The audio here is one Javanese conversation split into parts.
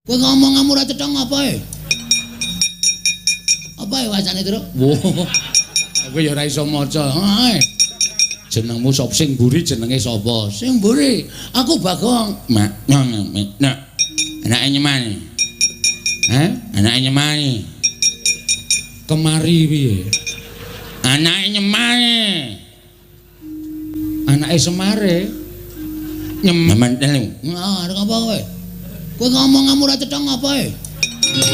Kowe ngomong ora cethong apa e? Apa e wacane, Tru? Wo. Kowe ya ora iso maca. Hae. Jenengmu sop sing mburi jenenge sapa? Sing mburi. Aku Bagong. Mak, nak. Anake nyemani. Hah? Anake nyemani. Kemari piye? Anake nyemani. Anake Semare. Nyeman telu. Nah, arep apa kowe? Kowe ngomong ora cethong apa e?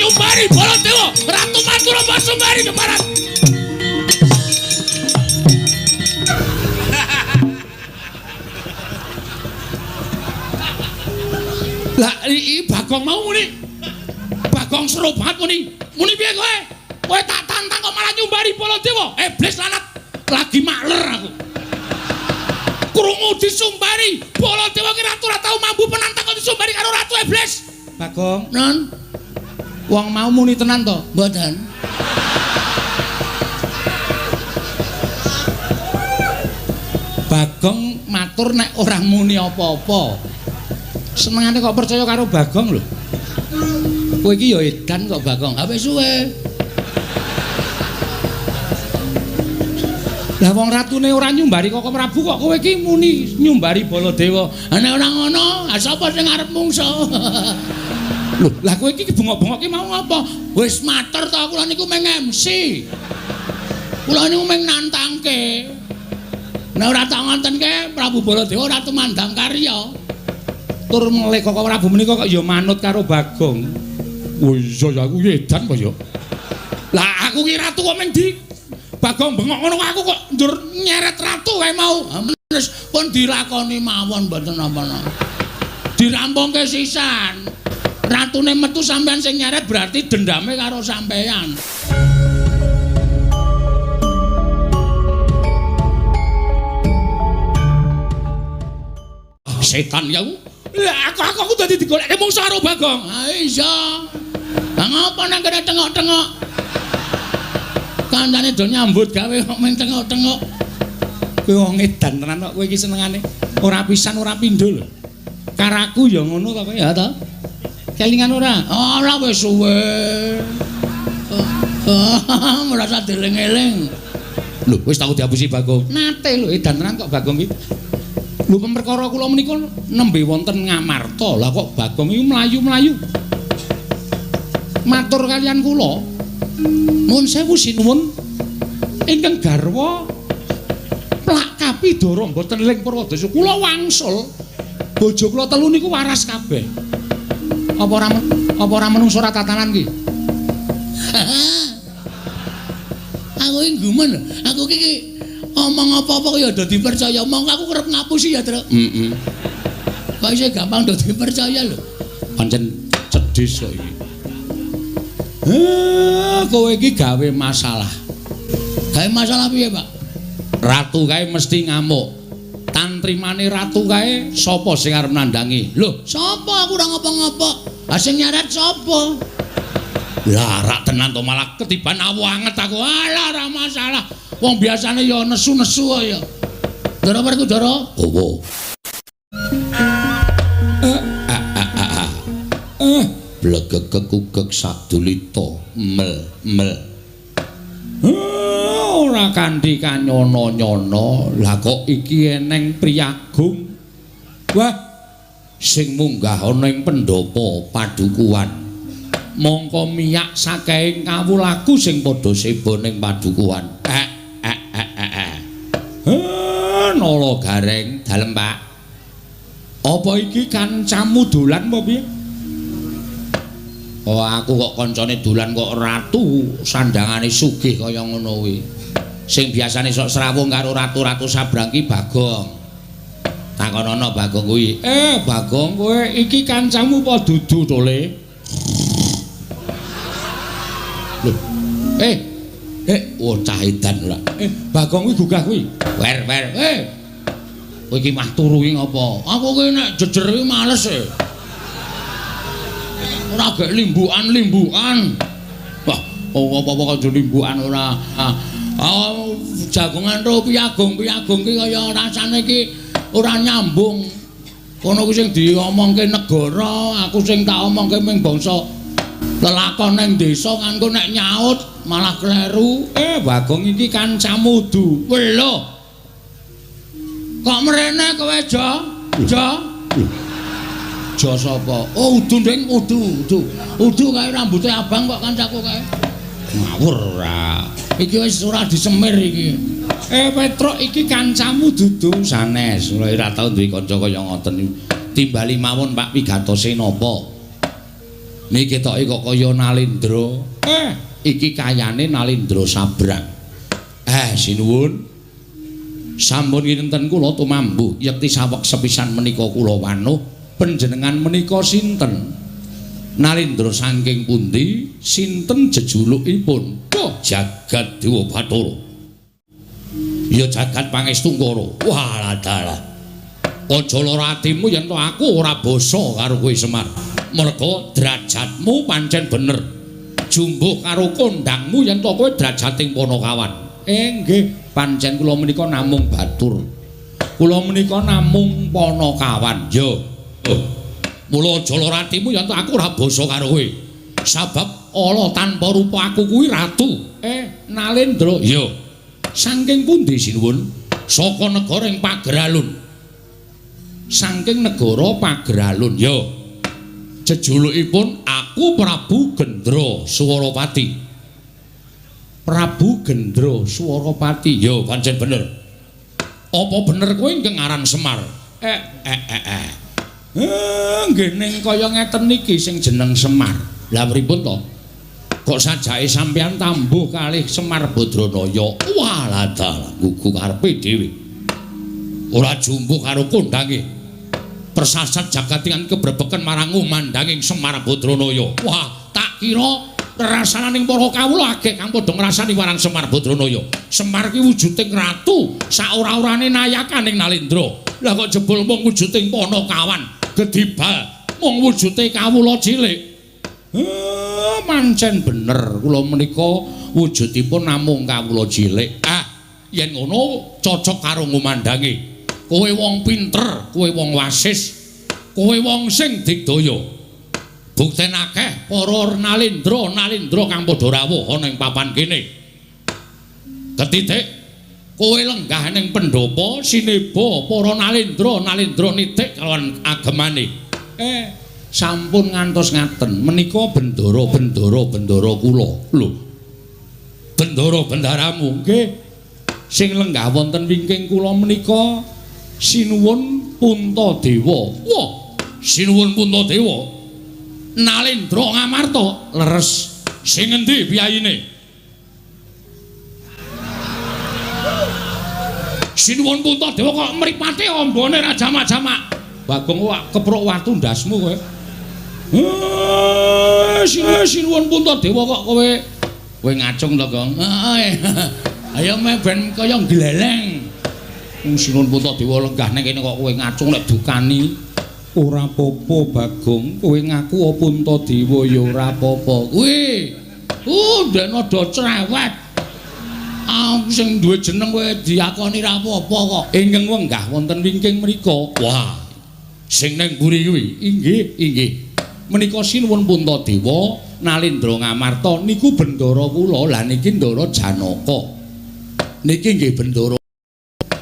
Nyumbari Baladewa, Ratu Matura Pasumari Keparat. Lah iki Bagong mau muni. Bagong seru banget muni. Muni piye kowe? Kowe tak tantang kok malah nyumbari Baladewa. Iblis lanat. Lagi makler aku. Krungu disumbari Baladewa ki ratu ora tau mambu penantang kok disumbari karo Ratu Iblis. Bagong, Non. wong mau muni tenan to? Mboten. Bagong matur nek ora muni apa-apa. Senengane kok percaya karo Bagong lho. Kowe iki ya edan kok Bagong. Apa suwe? Lah wong ratune ora nyumbari Koko Prabu kok kowe iki muni nyumbari Baladewa. Nek ora ngono, sapa sing arep mungsa? Lho, lah kowe iki bengok-bengok ki mau apa? Wis matur to kula niku meng MC. Kula niku meng nantangke. Nek ora tak ngontenke Prabu Baladewa ora tumandang karya. Tur melih Koko Prabu menika kok ya manut karo Bagong. Oh iya ya aku edan kok ya. Lah aku ki ratu kok meng di Bagong bengok ngono aku kok ndur nyeret ratu kae mau. Wis pun dilakoni mawon mboten napa-napa. Dirampungke sisan. Ratune metu sampean sing nyeret berarti dendame karo sampean. Setan ya. Lah aku dadi digoleke mungsa karo Bagong. Ha iya. Lah ngapa nang kene tengok-tengok? Kancane do nyambut gawe kok meng tengok-tengok. Kowe wong edan tenan kok kowe iki senengane. Ora pisan ora pindho lho. Karaku ya ngono to kowe ya to. Kelingan ora? Ora wis suwe. Merasa dieling-eling. Lho wis tau diapusi Bagong. Nate lho edan tenan kok Bagong iki. Lho perkara kula menika nembe wonten Ngamarta. Lah kok Bagong iki mlayu-mlayu. Matur kalian kula. Nuwun sewu sinuwun. Ingkang garwa Plak Kapidara mboten ling Purwadasa. Kula wangsul bojo kula telu niku waras kabeh. Apa ora menungso ra tatanan ki? Aku iki gumen. Aku iki omong apa-apa kok ya do dipercaya. Mong aku kerep ngapusi ya, Tru. Heeh. Kok isih gampang do dipercaya lho. Pancen cedhis kok iki. Kowe iki gawe masalah. Gawe masalah piye, Pak? Ratu kae mesti ngamuk. Tantrimane ratu kae sapa sing arep nandangi? Lho, Sapa aku ora ngapa-ngapa? Lah sing nyeret sapa? lah rak tenan to malah ketiban awu anget aku. Alah ora masalah. Wong biasane ya nesu-nesu kok ya. Ndara perku Ndara. Owo. Blegegek sadulita mel. Ora kanthi kanyono-nyono. Lah kok iki eneng priyagung. Wah, sing munggah ana ing pendhapa padukuhan. Mongko miyak saking kawulaku sing padha seba ning padukuhan. Nala gareng dalem, Pak. Apa iki kancamu dolan apa piye? Oh, aku kok kancane dolan kok ratu sandangane sugih kaya ngono kuwi. Sing biasane sok srawung karo ratu-ratu sabrang ki Bagong. Takonono Bagong kuwi. Bagong kowe iki kancamu apa dudu to, Le? Lho. Cah edan ora. Bagong kuwi gugah kuwi. Wer. Kowe iki mah turu iki ngopo? Aku ki nek jejer iki males e. Ora gek limbukan. Wah, apa-apa kok limbukan ora. Jagongan ro piagung ki kaya rasane ki ora nyambung. Kono kuwi sing diomongke negara, aku sing tak omongke mung bangsa lelakon ning desa kan nek nyaut malah kleru. Bagong iki kancamu Du. Lho. Kok mrene kowe, Jo? Jo? Jo sapa? Oh, Udu ndeng Udu. Udu kae rambuté abang kok kancaku kae. Ngawur ora. Iki wis ora disemir iki. Petruk iki kancamu dudu sanes. Ora tau duwe kanca kaya ngoten. Timbali mawon Pak Wigatose napa? Niki ketoke kok kaya Nalindra. Iki kayane Nalindra Sabrang. Sinuwun. Sampun kinten kula tumambuh yekti saweg sepisan menika kula wanuh. Panjenengan menika sinten? Nalindra saking pundi? Sinten jejulukipun? Jagat Dewa Bathara. Ya jagat Pangestungkara. Walah dalah. Aja lara atimu yen to aku ora basa karo kowe Semar. Merga derajatmu pancen bener. Jumbuh karo kondangmu yen to kowe derajating Panakawan. Nggih, pancen kula menika namung batur. Kula menika namung Panakawan. Ya. Mula aja lara atimu yen to aku ora basa karo kowe. Sabab ala tanpa rupa aku kuwi ratu. Nalindra. Ya. Saking pundi sinuwun? Saka negara ing Pageralun. Saking negara Pageralun. Ya. Jejulukipun aku Prabu Gendra Swaropati. Prabu Gendra Swaropati. Ya, pancen bener. Apa bener kowe ingkang aran Semar? Nggih ning kaya ngeten niki sing jeneng Semar. Lah pripun to? Kok sajake sampeyan tambuh kalih Semar Badranaya. Walah dalah gugu karepe dhewe. Ora jumbuh karo kondange. Persasat jagatingan kebrebeken marang umandanging Semar Badranaya. Wah, tak kira rasananing para kawula akeh kang padha ngrasani marang Semar Badranaya. Semar ki wujuding ratu, sak ora-orane nayakaning Nalindra. Lah kok jebul mung wujuding Panakawan, gedibal mung wujude kawula cilik. Mancen bener kula menika wujudipun namung kawula cilik. Yen ngono cocok karo ngumandangi. Kowe wong pinter, kowe wong wasis, kowe wong sing digdaya. Bukten akeh para Nalindra kang padha rawuh ana ing papan kene. Ketitik kowe lenggah ning pendhapa sineba para Nalindra nitik kalawan agemane. Sampun ngantos ngaten menika bendara kula. Lho. Bendara-bendaramu nggih sing lenggah wonten wingking kula menika Sinuwun Puntadewa. Wah, Sinuwun Puntadewa. Nalindra Ngamarta leres. Sing endi piyayine? Sinuwun Puntadewa kok mripate ambane ra jamak-jamak. Bagong wak keprok watu ndasmu kowe. Sinuwun Puntadewa kok kowe ngacung to, Gong? Ayo ben kaya gleleng. Sinuwun Puntadewa lenggah ning kene kok kowe ngacung lek dukani. Ora apa-apa, Bagong. Kowe ngaku Puntadewa ya ora apa-apa. Kuwi ndek nada cerewet. Aku sing duwe jeneng kowe diakoni ra apa-apa kok. Ingkang wenggah wonten wingking mriku. Wah. Sing ning mburi kuwi. Inggih. Menika Sinuwun Puntadewa Nalindra Ngamarta niku bendara kula. Lah niki Ndara Janaka. Niki nggih bendara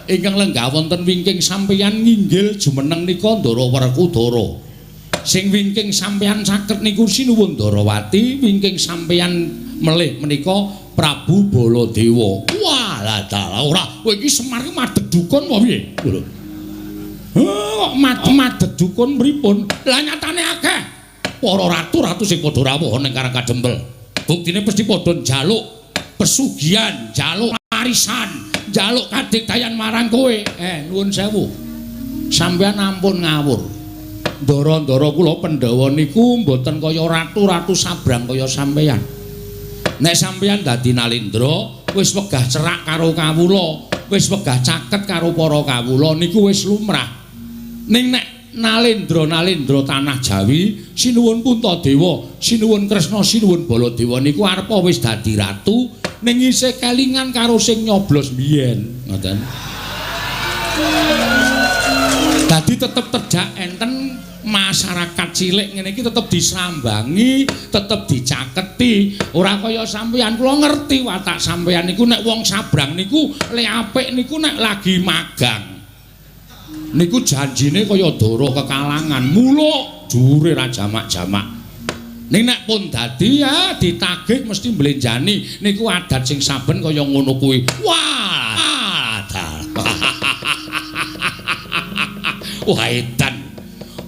ingkang lenggah wonten wingking sampeyan nginggil jumeneng nika Ndara Werkudara. Sing wingking sampeyan caket niku Sinuwun Ndarawati, wingking sampeyan melih menika Prabu Baladewa. Walah dalah ora kowe iki Semar ki madheg dukun apa piye? Lho. Kok madheg dukun pripun? Lah nyatane akeh para ratu-ratu sing padha rawuh ning Karang Kadempel. Buktine mesti padha njaluk pesugihan, njaluk arisan. Jaluk kadigdayan marang kowe. Nuwun sewu. Sampeyan ampun ngawur. Ndara-ndara kula Pandhawa niku mboten kaya ratu-ratu Sabrang kaya sampeyan. Nek sampeyan dadi Nalindra, wis wegah cerak karo kawula, wis wegah caket karo para kawula niku wis lumrah. Ning nek Nalindra tanah Jawi, Sinuwun Puntadewa, Sinuwun Kresna, Sinuwun Baladewa niku arepa wis dadi ratu. Ning isih kelingan karo sing nyoblos biyen, ngoten. Dadi tetep terjak enten masyarakat cilik ngene iki tetep disambangi, tetep dicaketi. Ora kaya sampeyan, kula ngerti watak sampeyan niku nek wong sabrang niku le apik niku nek lagi magang. Niku janjine kaya doro kekalangan, muluk jure ra jamak-jamak. Ning nek pun dadi ya ditagih mesti mblenjani. Niku adat sing saben kaya ngono kuwi. Wah, wah edan.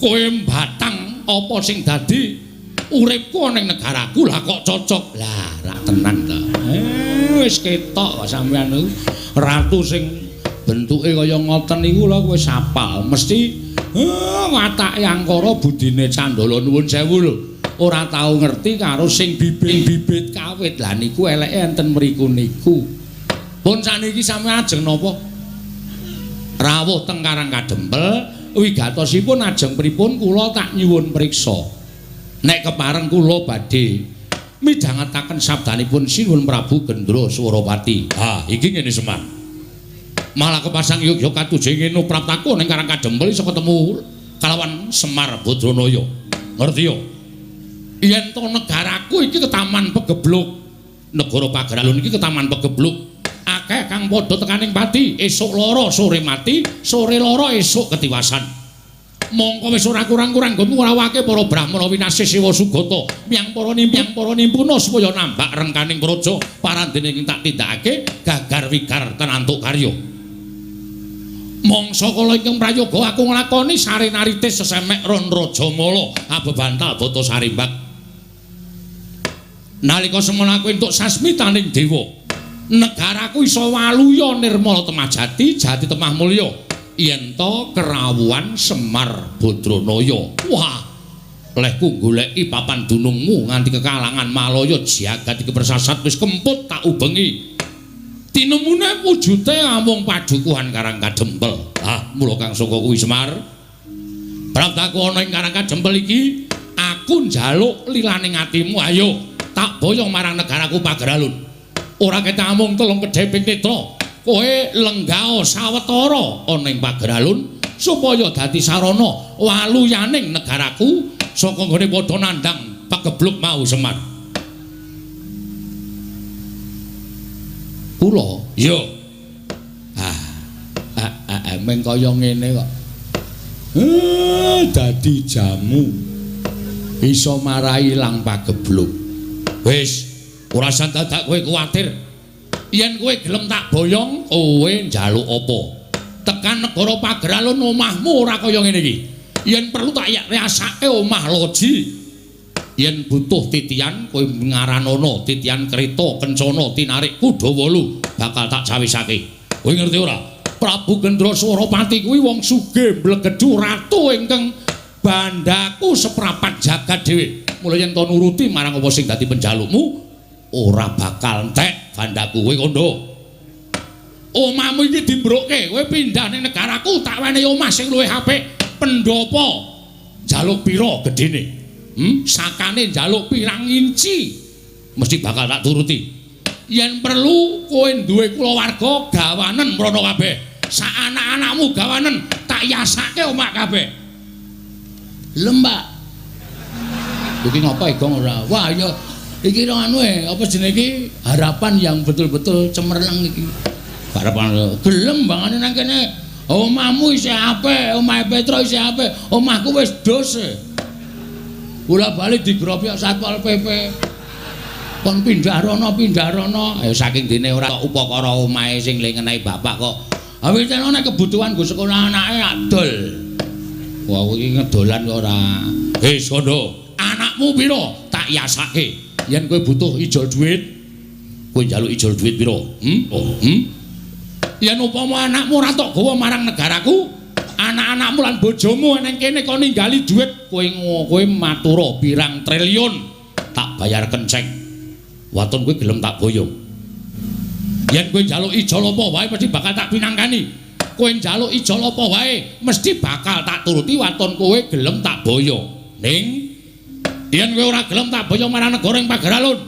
Kowe mbatang apa sing dadi uripku ning negaraku lah kok cocok. Lah, ra tenan to. Wis ketok kok sampeyan niku ratu sing bentuke kaya ngoten niku lho kowe sapal. Mesti watake angkara budine Candala nuwun sewu lho. Ora tau ngerti karo sing bibit kawit. Lah niku eleke enten mriku niku. Pun saniki sampeyan ajeng napa? Rawuh teng Karang Kadempel. Wigatosipun ajeng pripun kula tak nyuwun priksa. Nek kepareng kula badhe midhangetaken sabdanipun Sinuhun Prabu Gendra Suropati. Ha, iki ngene Semar. Malah kepasang Yogya katuju ngene praptaku ning Karang Kadempel iso ketemu kalawan Semar Badranaya. Ngerti yo? Yen to negaraku iki ketaman pegebluk. Negara Pageralun iki ketaman pegebluk. Akeh kang padha tekaning pati, esuk lara sore mati, sore lara esuk ketiwasan. Mongko wis ora kurang-kurang nggonmu ngrawake para Brahmana Winasih Sewa Sugata, miyang para nimpuna supaya nambak rengkaning praja parandene ing tak tindakake gagar wigar tenantuk karya. Mangsa kala ingkang prayoga aku nglakoni sarenaritis sesemek ron Rajamala abebantal bata sarimbak. Nalika semono aku entuk sasmitaning dewa. Negaraku iso waluya nirmala temajati, jati temah mulya. Yen to kerawuhan Semar Badranaya. Wah, lehku goleki papan dunungmu nganti kekalangan malaya jagat iki persasat wis kemput tak ubengi. Tinemune wujude amung padukuhan Karang Kadempel. Ah, mula kang saka kuwi Semar. Praptaku ana ing Karang Kadempel iki, aku njaluk lilaning atimu, ayo tak boyong marang negaraku Pageralun. Ora ketamung telung kedheping netra, kowe lenggao sawetara ana ing Pageralun supaya dadi sarana waluyaning negaraku saka nggone padha nandhang pagebluk mau Semar. Kula, yo. Meng kaya ngene kok. Dadi jamu iso marai ilang pagebluk. Wis ora san dadak kowe kuwatir. Yen kowe gelem tak boyong, kowe njaluk apa? Tekan negara Pageralun omahmu ora kaya ngene iki. Yen perlu tak riasake omah loji. Yen butuh titian, kowe ngaranana titian kereta kencana tinarik kuda 8 bakal tak cawisake. Kowe ngerti ora? Prabu Gendra Suropati kuwi wong sugih mblegedhu ratu ingkang bandaku seprapat jagat dhewe. Mula yen to nuruti marang apa sing dadi penjalukmu, ora bakal entek bandaku kowe kondo. Omahmu iki dimbroke, kowe pindah ning negaraku tak wenehi omah sing luwih apik. Pendopo njaluk pira gedene? Sakane njaluk pirang inci mesti bakal tak turuti. Yen perlu kowe duwe kulawarga gawanen mrono kabeh. Sak anak-anakmu gawanen tak yasake omah kabeh. Lembak. Iki ngapa Gong ora? Wah ya iki anu apa jenenge iki harapan yang betul-betul cemerlang iki. Harapan gelem bangane nang kene. Omahmu isih apik, omahe Petra isih apik, omahku wis dose. Bola-bali digrobyok Satpol PP. Kon pindah rono. Ayo saking dene ora upakara omahe sing lengenahi bapak kok. Awitene nek kebutuhan go sekolah anake adol. Wah iki ngedolan kok ora. Wis kono, anakmu pira? Tak yasake. Yen kowe butuh ijol duit, kowe njaluk ijol duit pira? Yen upama anakmu ora tok gawa marang negaraku, anak-anakmu lan bojomu nang kene kok ninggali duit, kowe matura pirang triliun tak bayar kenceng. Waton kowe gelem tak boyong. Yen kowe njaluk ijol apa wae mesti bakal tak pinangkani. Kowe njaluk ijol apa wae mesti bakal tak turuti waton kowe gelem tak boyong. Ning yen kowe ora gelem tak boyong marang negara ing Pageralun,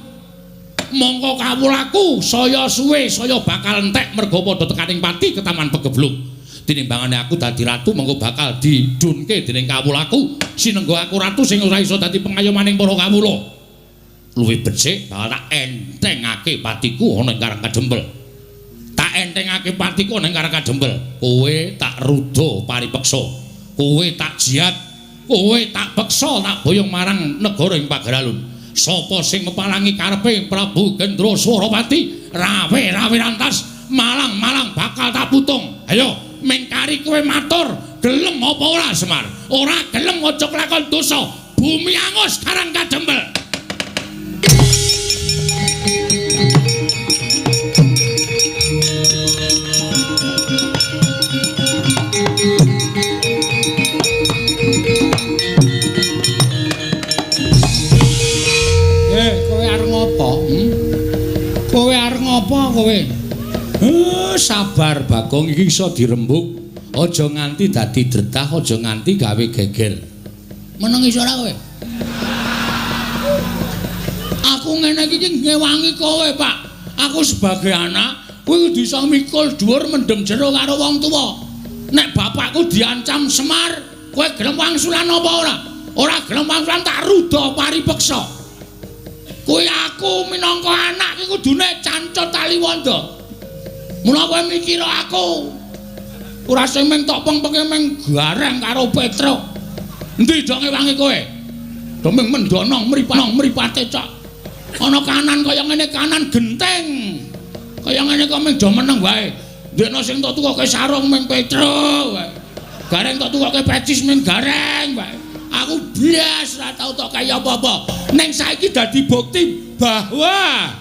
mongko kawulaku saya suwe saya bakal entek mergo padha tekaning pati ketaman pegebluk. Tinimbangane aku dadi ratu mengko bakal didunke dening kawulaku. Sinenggo aku ratu sing ora iso dadi pengayomaning para kawula. Luwih becik bakal tak entengake patiku ana ing Karang Kadempel. Tak entengake patiku ana ing Karang Kadempel. Kowe tak ruda paripeksa. Kowe tak jiat. Kowe tak peksa tak boyong marang negara ing Pagaralun. Sapa sing mepalangi karepe Prabu Gendra Swarawati, rawe-rawe rantas, malang-malang bakal tak putung. Ayo, mengkari kowe matur, gelem apa ora Semar? Ora gelem aja kelakon dosa. Bumi angus Karang Kadempel. Kowe arep ngopo? Kowe arep ngopo kowe? Sabar Bagong iki iso dirembug. Aja nganti dadi dretah, aja nganti gawe geger. Meneng iso ora kowe? Aku ngene iki ngewangi kowe, Pak. Aku sebagai anak kuwi kudu iso mikul dhuwur mendem jero karo wong tuwa. Nek bapakku diancam Semar, kowe gelem wangsulan apa ora? Ora gelem wangsulan tak ruda paripeksa. Kuwi aku minangka anak iki kudune cancut tali wanda. Mula kowe mikir aku. Ora sing meng tok peng-penge meng gareng karo Petruk. Endi dong ngewangi kowe? Domeng mendono mripate cok. Ana kanan kaya ngene kanan genteng. Kaya ngene kok meng do meneng wae. Ndekno sing tok tukoke sarung meng Petruk wae. Gareng tok tukoke pecis meng gareng wae. Aku blas ora tau tok kaya apa-apa. Ning saiki dadi bukti bahwa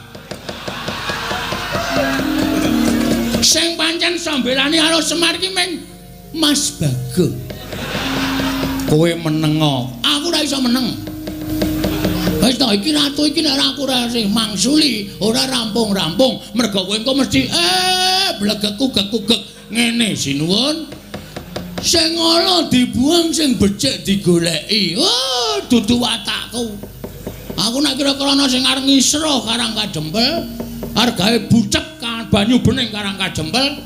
sing pancen sambelani karo Semar ki meng Mas Bagong. Kowe meneng, aku ora iso meneng. Wis ta iki ratu iki nek aku ora sing mangsuli, ora rampung-rampung, mergo kowe engko mesti blegek-gugek ngene sinuwun. Sing ala dibuang sing becik digoleki. Oh, dudu watakku. Aku nek kira-kira ana sing arep ngisra Karang Kadempel, arep gawe bucek banyu bening Karang Kadempel,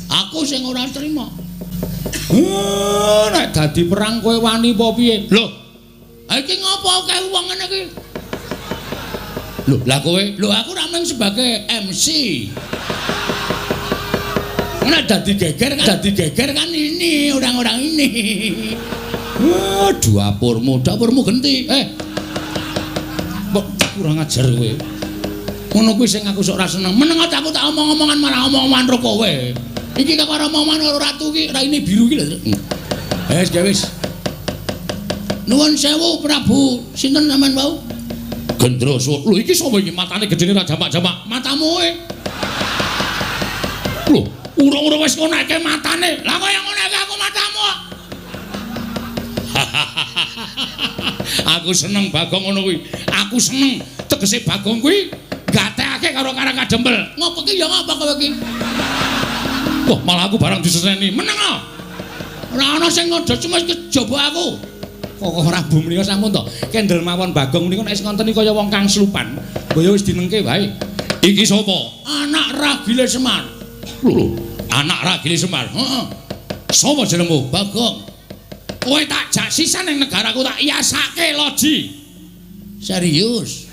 aku sing ora trima. Nek dadi perang kowe wani apa piye? Lho. Iki ngopo kae wong ngene iki? Lho, lah kowe, lho aku ra mung sebagai MC. Nek dadi geger kan ini orang-orang ini. Dapurmu genti. Mbok kurang ajar kowe. Ngono kuwi sing aku sok ora seneng. Meneng aku tak omong-omongan marang omong-omongan karo kowe. Iki karo omongan karo ratu iki raine biru iki lho. Wis. Nuwun sewu Prabu. Sinten sampean wau? Gendra. Lho iki sapa iki matane gedene ra jamak-jamak. Matamu kowe. Lho, urung-urung wis ngoneke matane. Lah kok yang ngoneke aku matamu. Aku seneng Bagong ngono kuwi. Aku seneng tegese Bagong kuwi gatekake karo Karang Kadempel. Ngopo ki ya ngapa kowe iki? Wah, malah aku barang diseseni. Meneng ah. Ora ana sing ngodo cuma kejaba aku. Kok Prabu mriko sampun to. Kendel mawon Bagong niku nek ngoten iki kaya wong kang slupan. Kaya wis dinengke wae. Iki sapa? Anak ragile Semar. Lho, anak ragile Semar. Heeh. Sapa jenengmu? Bagong. Kowe tak jak sisan ning negaraku tak iyasake loji. Serius?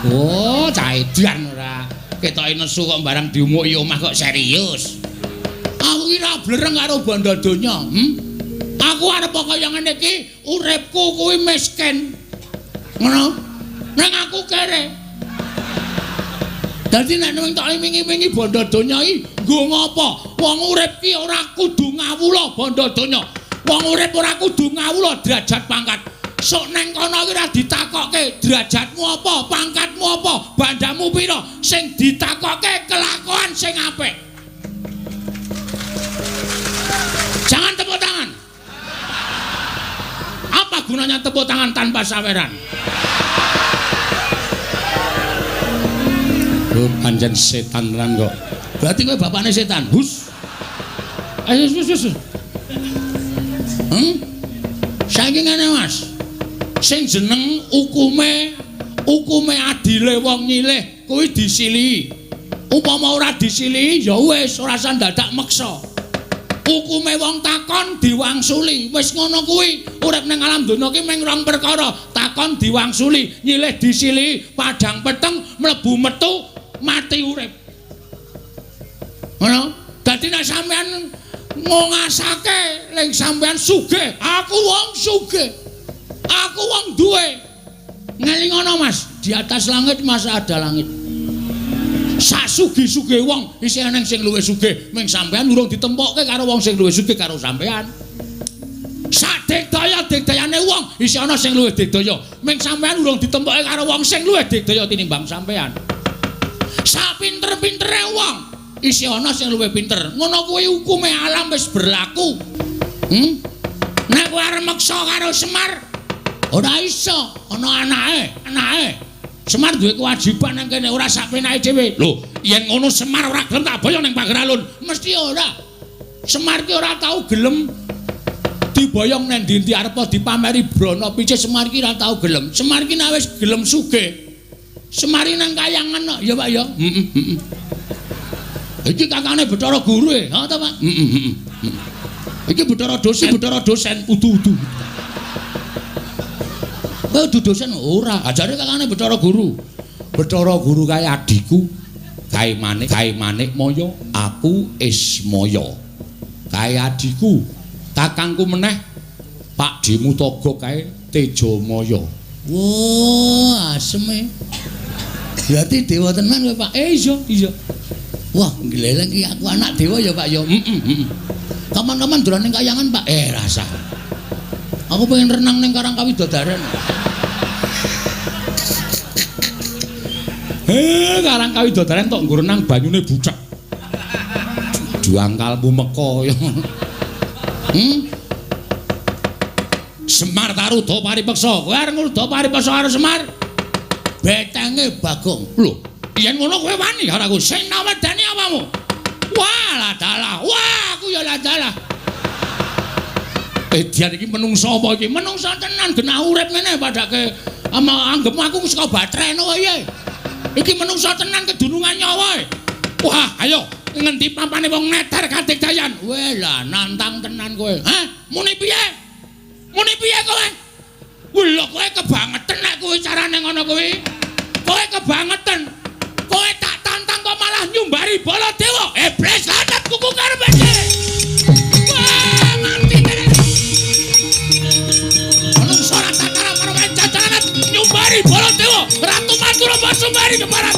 Oh, cah edan ora. Ketoke nesu kok barang diumuki omah kok serius. Aku ki ra blereng karo bondo donya, Aku arep kaya ngene iki, uripku kuwi miskin. Ngono. Nang aku kere. Dadi nek ning tak imingi-imingi bondo donya iki nggo ngopo? Wong urip ki ora kudu ngawula bondo donya. Wong urip ora kudu ngawula derajat pangkat. Sok neng kono iki ora ditakokke derajatmu apa, pangkatmu apa, bandamu pira, sing ditakokke kelakuan sing apik. Jangan tepuk tangan. Apa gunanya tepuk tangan tanpa saweran? Oh, pancen setan tenan kok. Berarti kowe bapakne setan. Hus. Ayo wis. Saiki ngene Mas. Sing jeneng ukume adile wong nyilih kuwi disilihi. Upama ora disilihi ya wis ora usah dadak meksa. Hukume wong takon diwangsuli. Wis ngono kuwi. Urip ning alam donya ki mung rong perkara. Takon diwangsuli, nyilih disili, padhang peteng, mlebu metu, mati urip. Ngono. Dadi nek sampean ngongasake ning sampean sugih, aku wong sugih. Aku wong duwe. Ngelingono Mas, di atas langit masih ada langit. Sak sugih-sugih wong isih ana sing luwih sugih, ming sampean urung ditempokke karo wong sing luwih sugih karo sampean. Sak digdaya-digdayane wong isih ana sing luwih digdaya, ming sampean urung ditempokke karo wong sing luwih digdaya tinimbang sampean. Sak pinter-pintere wong isih ana sing luwih pinter. Ngono kuwi hukume alam wis berlaku. Nek kowe arep meksa karo Semar, ora iso, ana anake. Semar duwe kewajiban nang kene ora sak penake dhewe. Lho, yen ngono Semar ora gelem tak boyong ning pager alun. Mesti ora. Semar ki ora tau gelem diboyong nang ndi-ndi arep dipameri brana picih. Semar ki ora tau gelem. Semar ki nek wis gelem sugih. Semar nang kayangan kok, ya Pak ya. Iki kakane Bathara Guru e, ha ta Pak? Iki Bathara dosen udu-udu. Dosen ora, ajare kakane Bathara Guru. Bathara Guru kae adikku, kae manik moyo, aku Ismaya. Kae adikku, kakangku meneh Pak Dimutaga kae Tejamaya. Wah, aseme. Berarti dewa tenan kowe Pak. Iya. Wah, gleleng iki aku anak dewa ya Pak ya. Kapan-kapan dolan ning kayangan Pak. Rasa. Aku pengen renang ning Karang Kawidodaren. Karang Kawidodaren tok nggo renang banyune bucek. Juangkalmu meko ya. Semar Taruda paripeksa. Kowe arep ngruda paripeksa karo Semar. Betenge Bagong. Lho, yen ngono kowe wani karo aku sing nawedani apamu? Wah, ladalah. Wah, aku ya ladalah. Dian iki menungso apa iki? Menungso tenan genah urip ngene padake anggepmu aku saka batreno wae. Iki menungso tenan kedunungan nyawa. Wah, ayo ngendi pampane wong neter kadigdayan. Weh lah nantang tenan kowe. Hah? Muni piye? Muni piye kowe? Lho kowe kebangetan nek kowe carane ngono kuwi. Kowe kebangetan. Kowe tak tantang kok malah nyumbari Baladewa. Iblis lanat kuku karepane. Wah, mati tenan. Menungso ora tatara karo jajanan nyumbari Baladewa. Ratu Matura Basumbari keparat.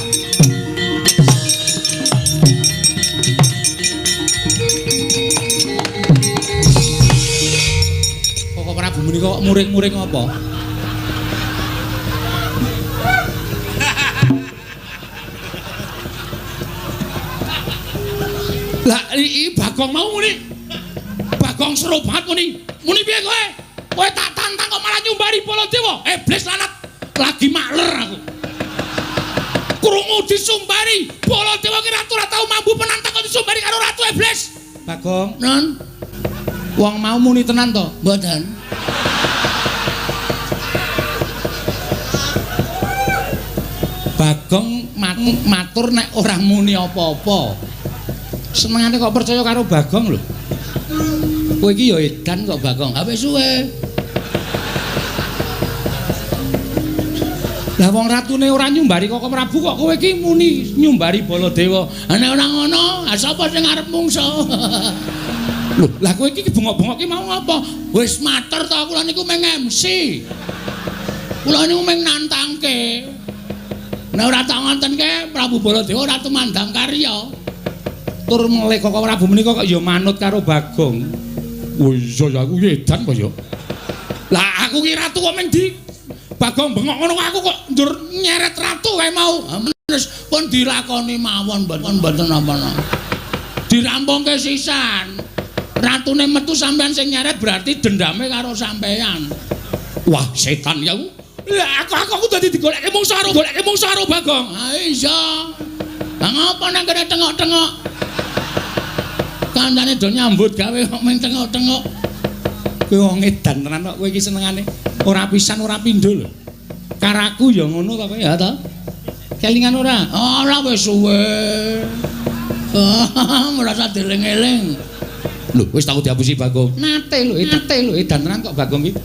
Kok Prabu menika kok muring-muring apa? Lah iki Bagong mau muni. Bagong serobat muni. Muni piye kowe? Kowe tak tantang kok malah nyumbari Baladewa. Iblis lanat. Lagi makler aku. Krungu disumbari Baladewa ki ratu ora tau mampu penantang kok disumbari karo ratu iblis. Bagong, non. Wong mau muni tenan to? Mboten. Bagong matur nek ora muni apa-apa. Senengane kok percaya karo Bagong lho. Kowe iki ya edan kok Bagong. Ha wis suwe. Lah wong ratune ora nyumbari kok Prabu kok kowe iki muni nyumbari Baladewa. Nek ora ngono, sapa sing arep mungsa? Lho, lah kowe iki bengok-bengok ki mau apa? Wis matur to kula niku meng MC. Kula niku meng nantangke. Nek ora tak ngontenke Prabu Baladewa ora tumandang karya. Tur meleh kok Prabu menika kok ya manut karo Bagong. Oh iya ya aku edan kok ya. Lah aku ki ratu kok meng di Bagong bengok ngono aku kok ndur nyeret ratu kae mau. Wis pun dilakoni mawon mboten napa-napa. Dirampungke sisan. Ratune metu sampean sing nyeret berarti dendame karo sampean. Wah, setan ya. Lah aku dadi digoleke mungsa karo Bagong. Ha iya. Lah ngopo nang kene tengok-tengok? Kancane do nyambut gawe kok meng tengok-tengok. Kowe wong edan tenan kok kowe iki senengane. Ora pisan ora pindho lho. Karaku ya ngono to kowe ya to. Kelingan ora? Ora wis suwe. Merasa dieling-eling. Lho, wis tau diapusi Bagong. Nate lho, edan tenan kok Bagong iki.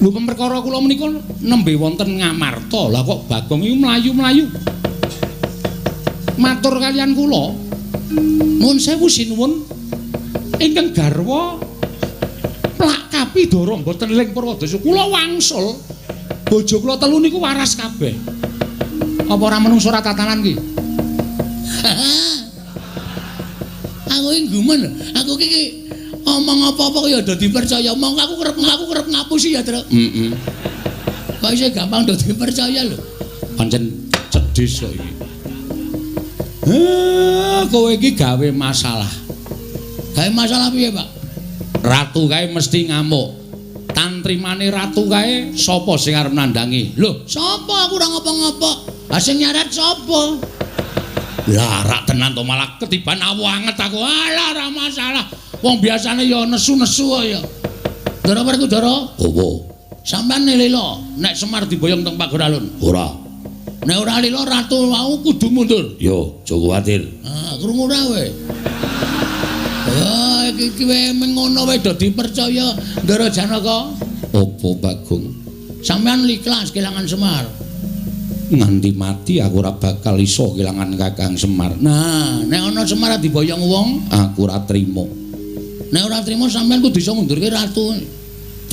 Lho perkara kula menika nembe wonten Ngamarta. Lah kok Bagong iki mlayu-mlayu. Matur kaliyan kula. Nuwun sewu sinuwun. Ingkang garwa plak Kapidara mboten ling Purwadasa. Kula wangsul bojo kula telu niku waras kabeh. Apa ora menungso ora tatanan ki? Aku iki gumen. Aku iki omong apa-apa kaya do dipercaya. Omong aku kerep ngapusi ya, Tru. Heeh. Kok isih gampang do dipercaya lho. Pancen cedhis kok iki. Kowe iki gawe masalah. Gawe masalah piye, Pak? Ratu kae mesti ngamuk. Tantrimane ratu kae sapa sing arep nandangi? Lho, sapa aku ora ngopo-ngopo? Ha sing nyaret sapa? Lah rak tenan to malah ketiban awanget aku. Alah ora masalah. Wong biasane ya nesu-nesu ya. Ndara Werkudara? Apa? Sampeyan lila nek Semar diboyong teng pager alun? Ora. Nek ora lila ratu mau kudu mundur. Yo, aja kuwatir. Ah, krungu ra kowe. Oh, iki wae mengono wae do dipercaya Ndara Janaka. Apa Bagong? Sampeyan ikhlas kelangan Semar. Nganti mati aku ora bakal iso kelangan Kakang Semar. Nah, nek ana Semar diboyong wong, aku ora trimo. Nek ora trimo sampeyan kudu iso ngundurke ratu.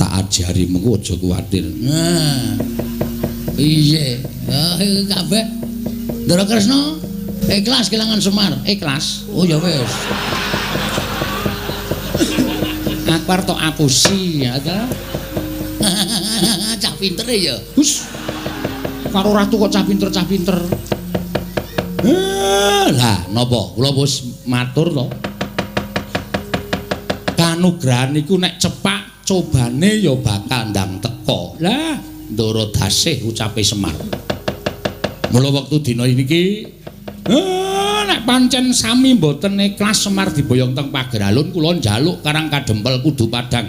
Tak ajari mengko aja kuwatir. Nah. Iya. Ah, iki kabeh. Ndara Kresna ikhlas kelangan Semar. Ikhlas. Oh ya wis. Aku arep tok apusi ya ta. Cah pinter ya. Hus. Karo ratu kok cah pinter. Lah napa kula wis matur to. Kanugrahan niku nek cepak cobane ya bakal ndang teka. Lah Ndara Dasih ucape Semar. Mula wektu dina iki nek pancen sami mboten ikhlas Semar diboyong teng pager alun kula njaluk Karang Kadempel kudu padhang.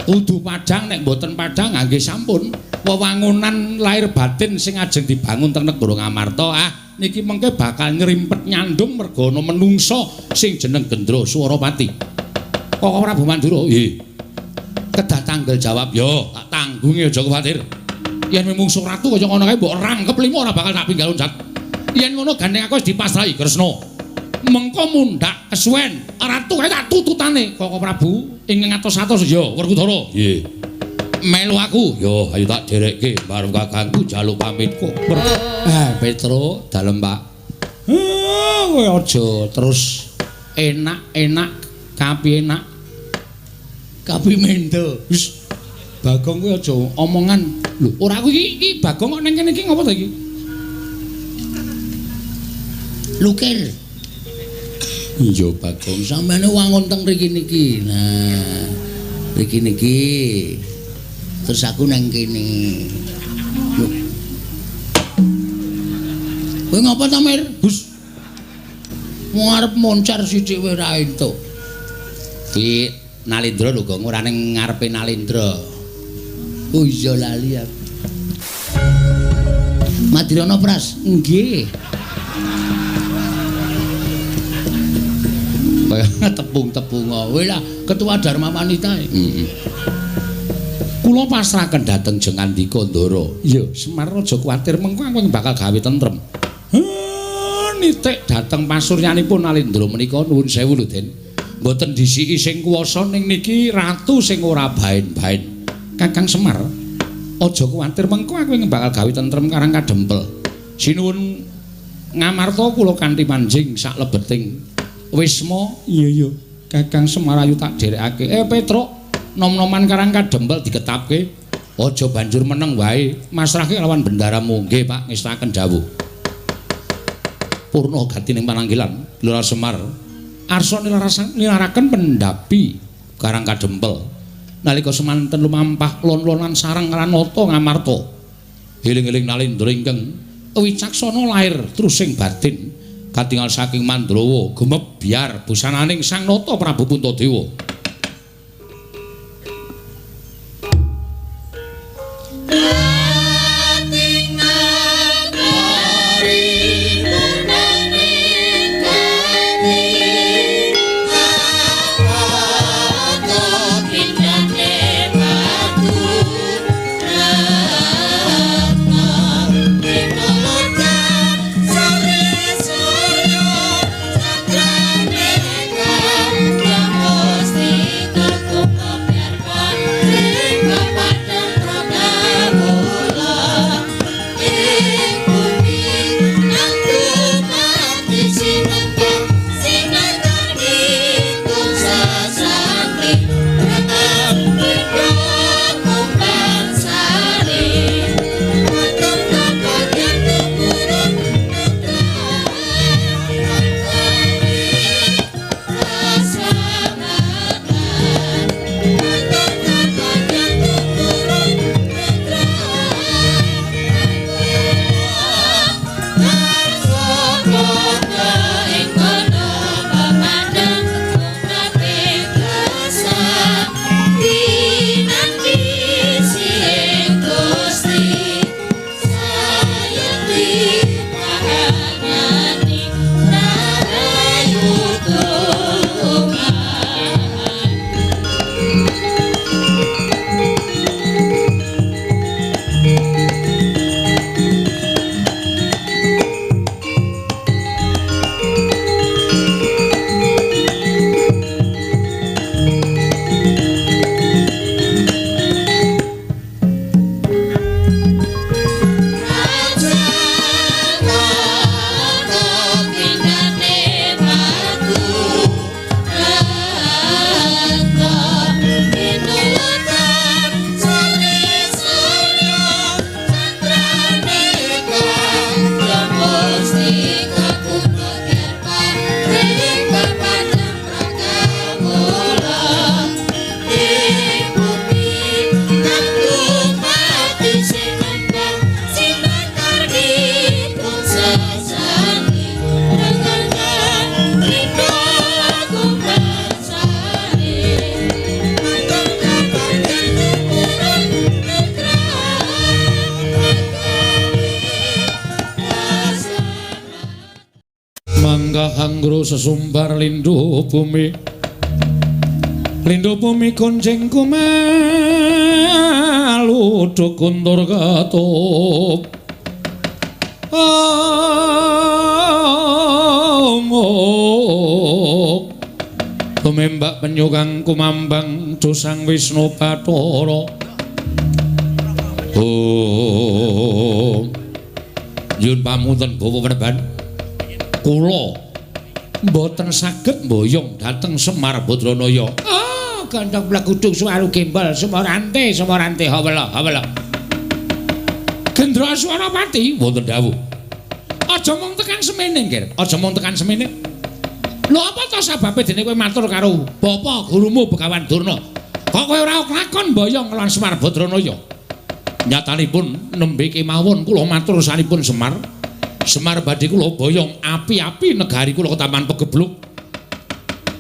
Kudu padhang nek mboten padhang nggih sampun. Wewangunan lahir batin sing ajeng dibangun teng negara Ngamarta niki mengke bakal ngrimpet nyandung merga ana menungsa sing jeneng Gendra Swaropati. Kok Prabu Mandura? Nggih. Kedah tanggel jawab yo, tak tanggungi aja kuwatir. Yen mungsuh ratu kaya ngono kae mbok rangkep limo ora bakal tak pinggal unjat. Yen ngono gandeng aku wis dipasrahi Kresna. Mengko mundhak kesuwen ratu kae tak tututane. Kok Prabu ing ngatos-atos yo Werkudara. Nggih. Melu aku yo ayo tak derekke bareng kakangku jaluk pamit kok. Petro dalem Pak. Kowe aja terus enak-enak kapi enak. Kapi mendo. Wis Bagong kowe aja omongan. Lho, ora aku iki Bagong kok ning kene iki ngopo ta iki? Lukir. Iya Bagong, sampeyan wangun teng mriki niki. Nah, mriki niki. Terus aku nang kene. Kowe ngapa ta, Mir? Bus. Mau arep moncar sithik wae ra entuk. Di Nalindra lho, Gong, ora ning ngarepe Nalindra. Oh iya lali aku. Madirana Pras, nggih. Kaya tepung-tepung kowe lah ketua Dharma Wanita. Heeh. Kula pasrahaken dhateng Jengandika Ndara. Iya, Semar aja kuwatir mengko aku bakal gawe tentrem. Nitik dhateng pasuryanipun Nalindra menika nuwun sewu lho, Den. Mboten disiki sing kuwasa ning niki ratu sing ora baen-baen. Kakang Semar, aja kuwatir mengko aku bakal gawe tentrem Karang Kadempel. Sinuwun Ngamarta kula kanthi manjing sak lebeting wisma. Iya, Kakang Semar ayu tak derekake. Petruk nom-noman Karang Kadempel diketapke. Aja banjur meneng wae. Masrahke lawan bendaramu. Nggih, Pak, ngestaken dawuh. Purna gatining pananggilan Lurah Semar arsa nilaraken pendapi Karang Kadempel nalika semanten lumampah lon-lonan sareng Ranata Ngamarta. Eling-eling Nalindra ingkang wicaksana lahir trusing batin katingal saking Mandrawa gumebyar busananing Sang Nata Prabu Puntadewa. kahanggro sesumbar lindhu bumi gonceng kumalu dukuntur katup tumembak penyukang kumambang dosang Wisnu Bathara Yun pamunten Bapak Peneban kula mboten saged mboyong dhateng Semar Badranaya. Gandheng blagudung suwaru gembal Semorante hawala. Gendra Swarawati wonten dawuh. Aja mung tekan semene, Nger. Aja mung tekan semene. Lho apa to sababe dene kowe matur karo Bapa gurumu Begawan Durna? Kok kowe ora kelakon mboyong lan Semar Badranaya? Nyatanipun nembe kemawon kula matur sanipun Semar. Semar badhe kula boyong api-api negari kula Ketaman Pegebluk.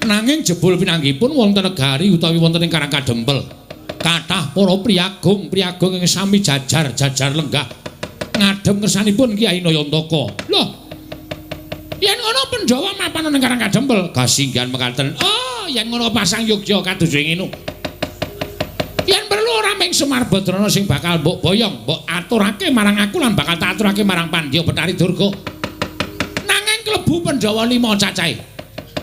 Nanging jebul pinanggipun wonten negari utawi wonten ing Karangkadempel. Kathah para priyagung ing sami jajar lenggah ngadhem kersanipun Kyai Nayantaka. Lho. Yen ngono Pandhawa mapan ning Karangkadempel, kasinggihan mekaten. Yen ngono pasang Yogya kados ngene. Yen perlu ora ming Semar Badrana sing bakal mbok boyong, mbok aturake marang aku lan bakal tak aturake marang Pandya Betari Durga. Nanging klebu Pandhawa 5 cacahe.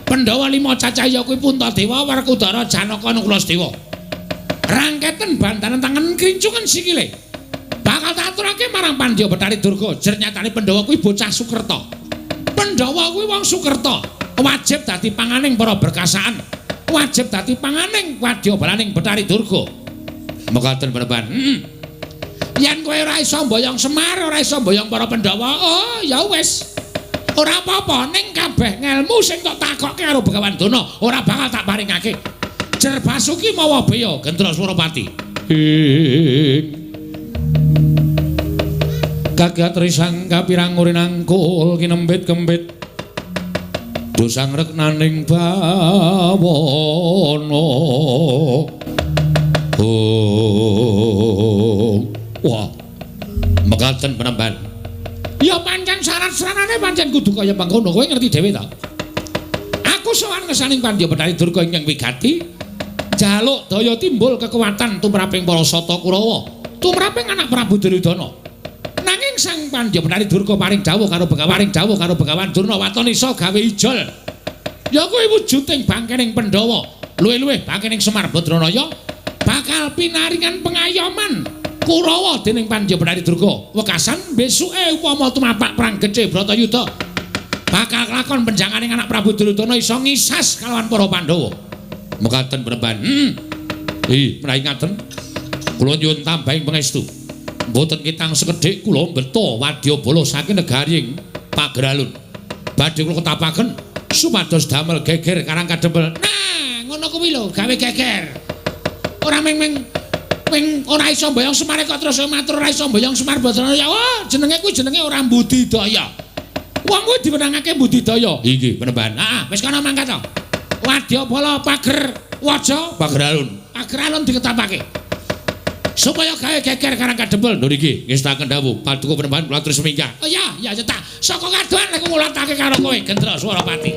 Pandhawa 5 cacahe ya kuwi Puntadewa, Werkudara, Janaka, Nuklasedewa. Rangketen bantaran tangan krincungan sikile. Bakal tak aturake marang Pandya Betari Durga. Jer nyatane Pandhawa kuwi bocah Sukerta. Pandhawa kuwi wong Sukerta, wajib dadi panganing para berkasaan. Wajib dadi panganing wadya balaning Betari Durga. Mekaten Peneban. Yen kowe ora iso mboyong Semar, ora iso mboyong para Pandhawa, ya wis. Ora apa-apa, ning kabeh ngelmu sing kok takokke karo Begawan Durna, ora bakal tak paringake. Jer Basuki mawa beya Gendra Suropati. Kagat risang kapirang urinangkul kinembit-kembit. Dosang reknaning bawana. Wah, mekaten Peneban. Ya pancen syarat-syaratane pancen kudu kaya mangkono, kowe ngerti dhewe ta? Aku sowan ngesaning Pandya Betari Durga ingkang wigati, jaluk daya timbul kekuatan tumraping para Sata Kurawa, tumraping anak Prabu Duryudana. Nanging Sang Pandya Betari Durga paring dawuh karo Begawan Durna waton iso gawe ijol. Ya kuwi wujuding bangkening Pandhawa, luwih-luwih bangkening Semar Badranaya bakal pinaringan pengayoman Kurawa dening Pandya Betari Durga. Wekasan besuke upama tumapak perang gece Bratayuda bakal kelakon penjanganing anak Prabu Duryudana iso ngisas kalawan para Pandhawa. Mekaten Peneban. Menawi ngaten kula nyuwun tambahing pangestu. Mboten kitang sekedhik kula mbeta wadyabala saking negaring Pageralun. Badhe kula ketapaken supados damel geger Karangkadempel. Nah, ngono kuwi lho, gawe geger. Ora ming ora iso mboyong Semar kok terus matur ora iso mboyong Semar Badranaya. Wah, jenenge kuwi jenenge ora mbudidaya. Wong kuwi diwenangake mbudidaya. Inggih, Peneban. Wis kana mangkat to. Wadyabala Pagerwaja Pageralun diketapake. Supaya gawe geger Karangkadempel. Lho niki ngestaken dawuh Paduka Peneban kula atur semingga. Ya cetak. Saka kadohan nek ngulatake karo kowe Gendra Suropati.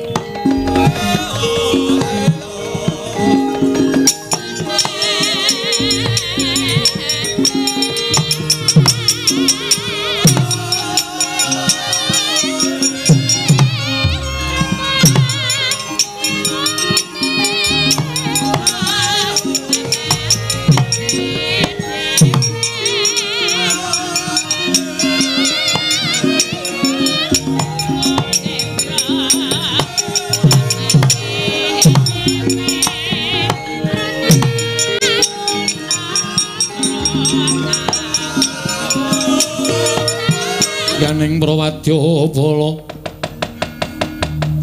Yaning Prawadyabala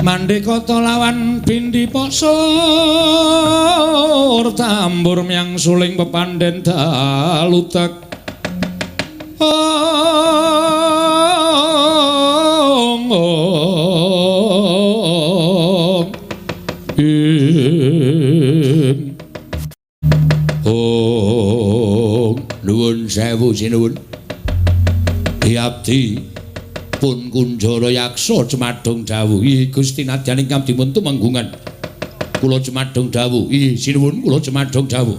Mandekata lawan Bindi Pasur tambur miyang suling pepandhen daludak nuwun sewu sinuwun. Abdi pun Kunjara Yaksa Cemadong dawuh Gusti nadyan ingkang dipun tumenggungan kula Cemadong dawuh sinuwun kula Cemadong dawuh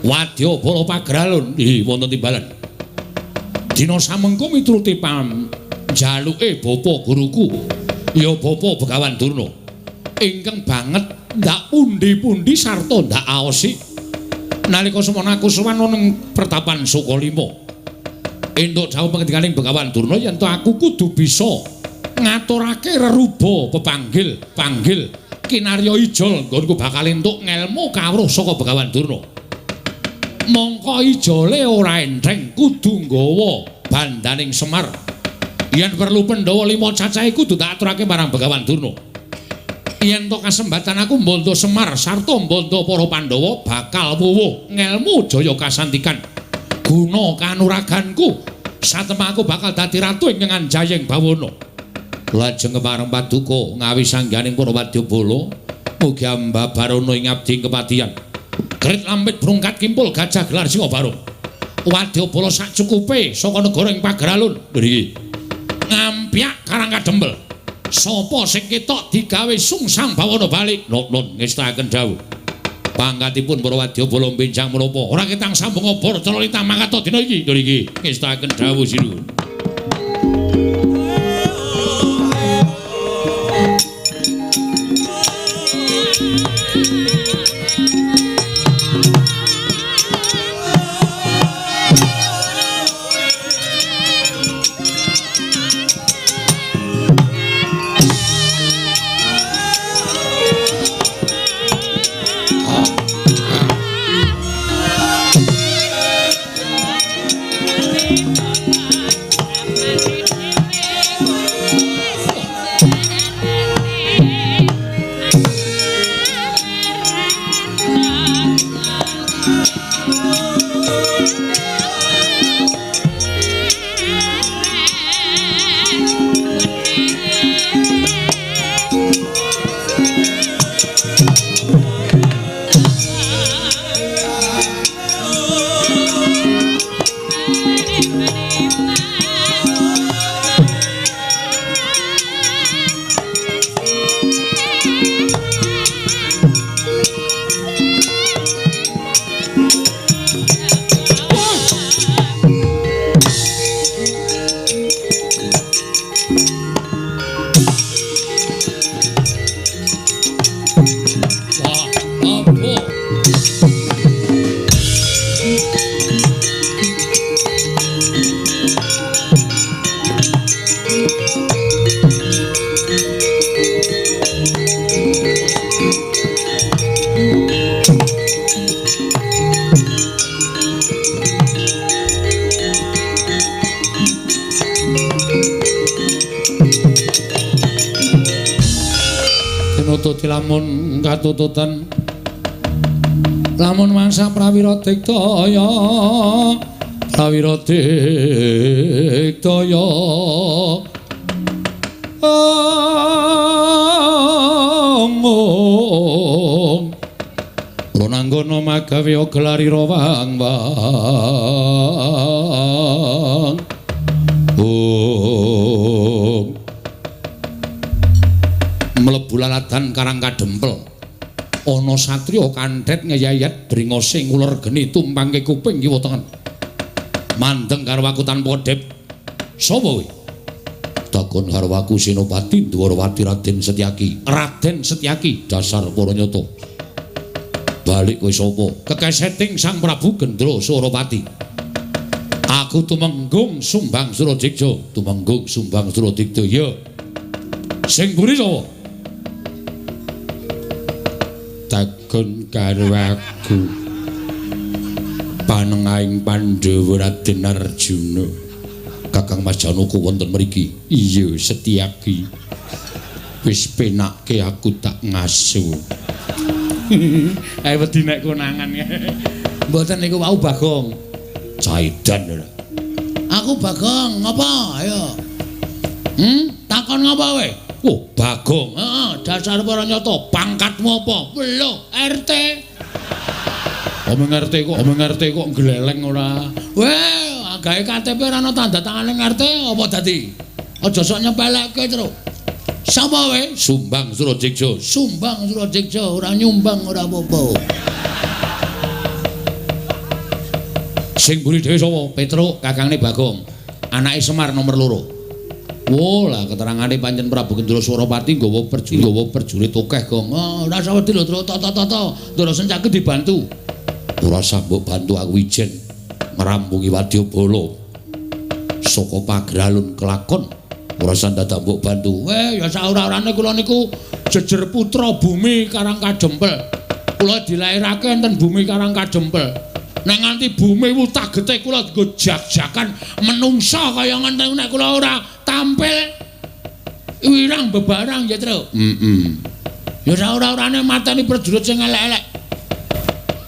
wadya bala pagralun wonten timbalan dina samengko mituruti jaluke bapa guruku ya bapa Begawan Durna ingkang banget ndak pundi-pundi sarta ndak aosi nalika semana aku sowan ning pertapan Sukalima entuk dawuh pangandikaning Begawan Durna yen to aku kudu bisa ngaturake reruba pepanggil kinarya ijol nggonku bakal entuk ngelmu kawruh saka Begawan Durna mongko ijole ora entheng kudu nggawa bandaning Semar yen perlu Pandhawa 5 cacahe kudu tak aturake marang Begawan Durna yen to kasembatan aku mbondo Semar sarta mbondo para Pandhawa bakal wuwuh ngelmu jaya kasantikan guna kanuraganku satemah aku bakal dadi ratu ing Anjayeng Bawana lajeng kepareng paduka ngawi sangganing para wadyabala mugi ambabarana ing abdi kepatihan Grit lampit brungkat kimpul gajah gelar singa barung wadyabala sacukupe saka negara ing Pagralun mriki ngampyak karang kadempel sapa sing ketok digawe sungsang bawana balik nun ngestakaken dawuh pangkatipun para wadyabala benjang menapa ora ketang sambung obor cara lintang mangkat dina iki niki ngestakaken dawuh sinuwun lamun katututan lamun mangsa prawira diktaya Ronanggono magawe gelari rawang mlebu lalatan karang kadempel ana satriya kanthet ngeyayat bringosing uler geni tumpangke kuping kiwa tengen mandeng karo aku tanpa dep sapa kowe takon karo aku Senopati Dwarawati Raden Setyaki dasar para nyata balik kowe sapa kekeseting Sang Prabu Gendra Suropati aku tumenggung Sumbang Suradikja ya sing mburi sapa takon karo aku panengahing Pandhawa Raden Arjuna Kakang Mas Janaka wonten mriki iya Setyaki wis penake aku tak ngaso ae wedi nek konangan mboten niku wau Bagong Caidan aku Bagong ngapa ayo takon ngapa kowe oh Bagong heeh dasar para nyata pangkatmu apa lho RT omong RT kok gleleng ora weh gawe KTP ora ana tanda tangane RT apa dadi Aja sok nyepelekke, Tru. Sapa wae? Sumbang Surajigja. Sumbang Surajigja, ora nyumbang ora apa-apa. Sing mburi dhewe sapa? Petruk, kakangne Bagong. Anake Semar nomor 2. Wo lah keterangane pancen Prabu Gendra Suropati nggawa perjurit akeh, Gong. Oh, ora usah wedi lho, Tru. Tata. Ndara Sencake dibantu. Ora usah mbok bantu aku ijen ngrampungi Wadyabala saka pagralun kelakon. Ora usah dadak mbok bantu. Weh, ya saora-orane kula niku jejer putra bumi Karang Kajempel. Kula dilairake enten bumi Karang Kajempel. Nek nganti bumi wutah getih kula nggo jak-jakan menungsa kaya ngene nek kula ora tampil wirang bebarang ya, Tru. Ya saora-orane mateni prajurit sing elek-elek.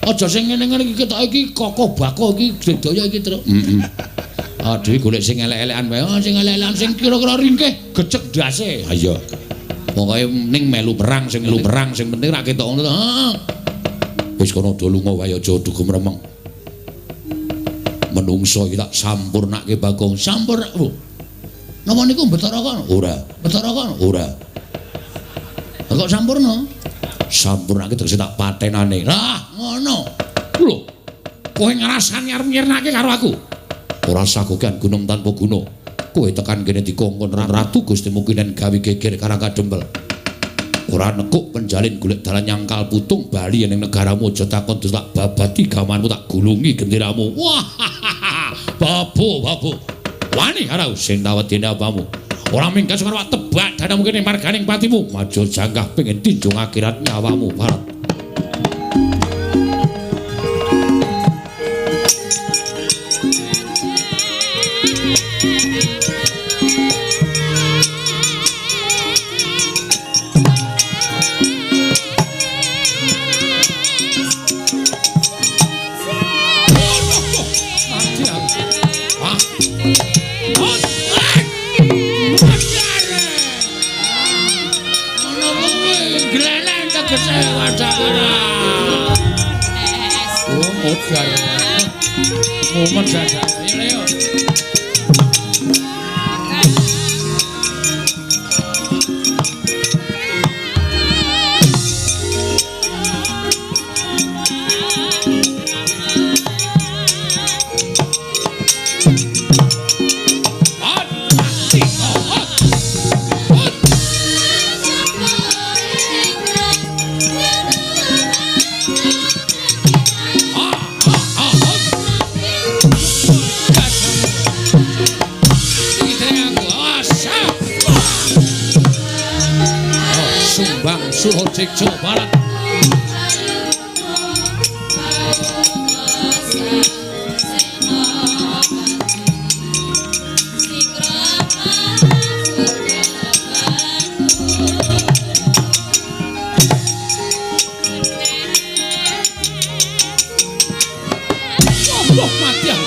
Aja sing ngene-ngene iki ketok iki kokoh bako iki sedaya iki, Tru. Dhewe golek sing elek-elekan wae. Oh, sing elek-elekan sing kira-kira ringkih gecek dase. Ha iya. Pokoke ning melu perang sing penting ra ketok ngono to. Heeh. Wis kono do lunga wae aja dugem remeng. Menungso iki tak sampurnake Bagong. Sampur. Napa niku Bathara kono? Ora. Bathara kono? Ora. Kok sampurna? Sampurnake tegese tak patenane. Lah, ngono. Lho. Kowe ngrasani arep nyirnake karo aku. Ora sagokan gunung tanpa guna. Kowe tekan kene dikongkon Ratu Gusti Mukinen gawe geger Karang Kadempel. Ora nekuk penjalin golek dalan nyangkal putung bali ning negaramu aja takon tak babadi gamanmu tak gulungi genderamu. Wah. Babu. Wani harau sing tawedene apamu. Ora minggas karo tebak danamu kene marganing patimu. Maju janggah pengen tinjung akhirat nyawamu barat. Mumet saja. Ayo. Surajigja Barat. Mati aku.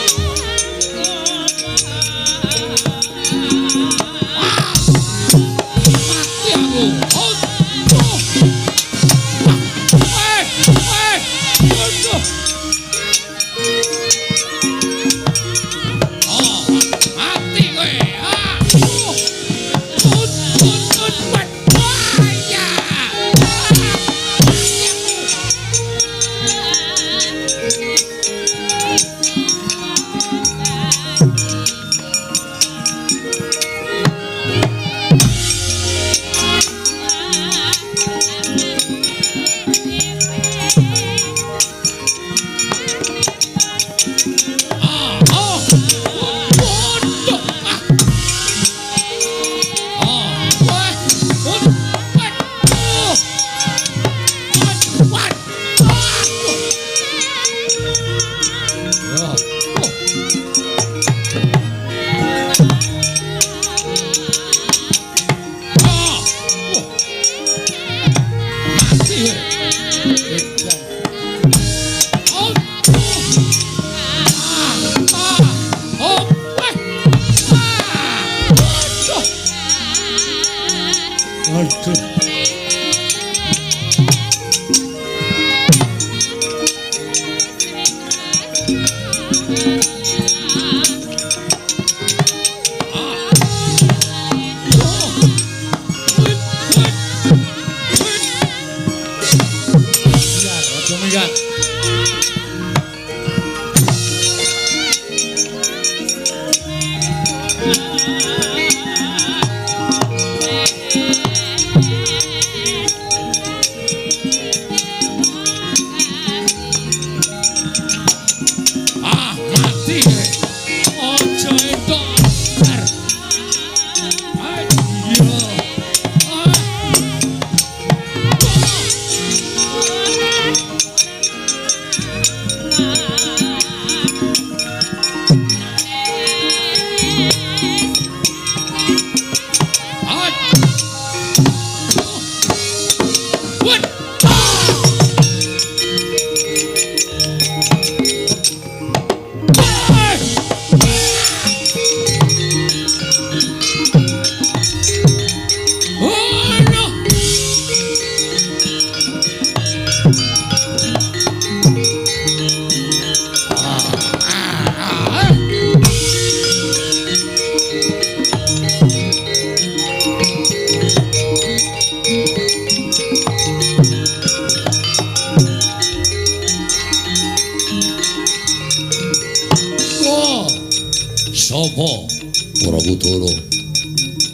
Para Kudara.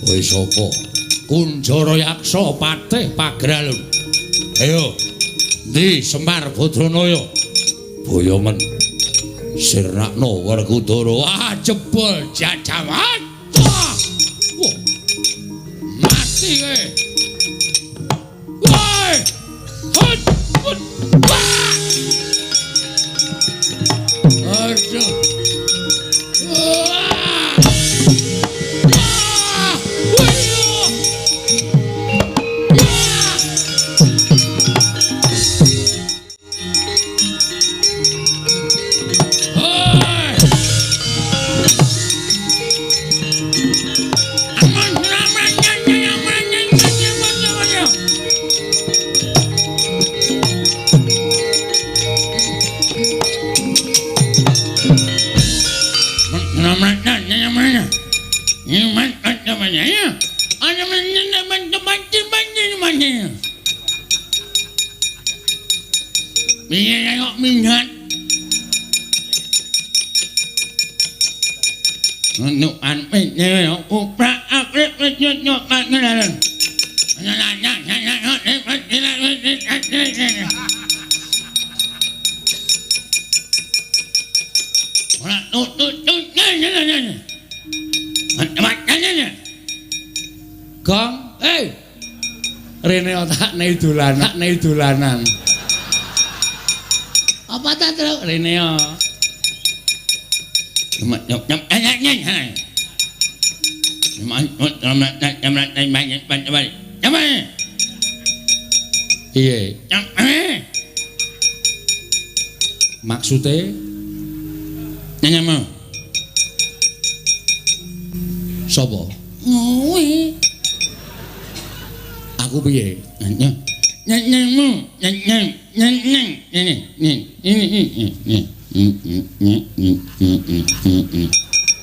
Kowe sapa? Kunjara Yaksa Patih Pagralun. Ayo. Ndi Semar Badranaya? Boyomen. Sirnakna Werkudara. Wah, jebol jajawan. Wah. Mati kowe. Woi. Hut. Wah. Aduh. Gong, rene otak dolanan. Apa ta, Truk? Rene yo. Iye. Maksude nyanyi sapa? Kowe. Aku piye? Nyanyimu.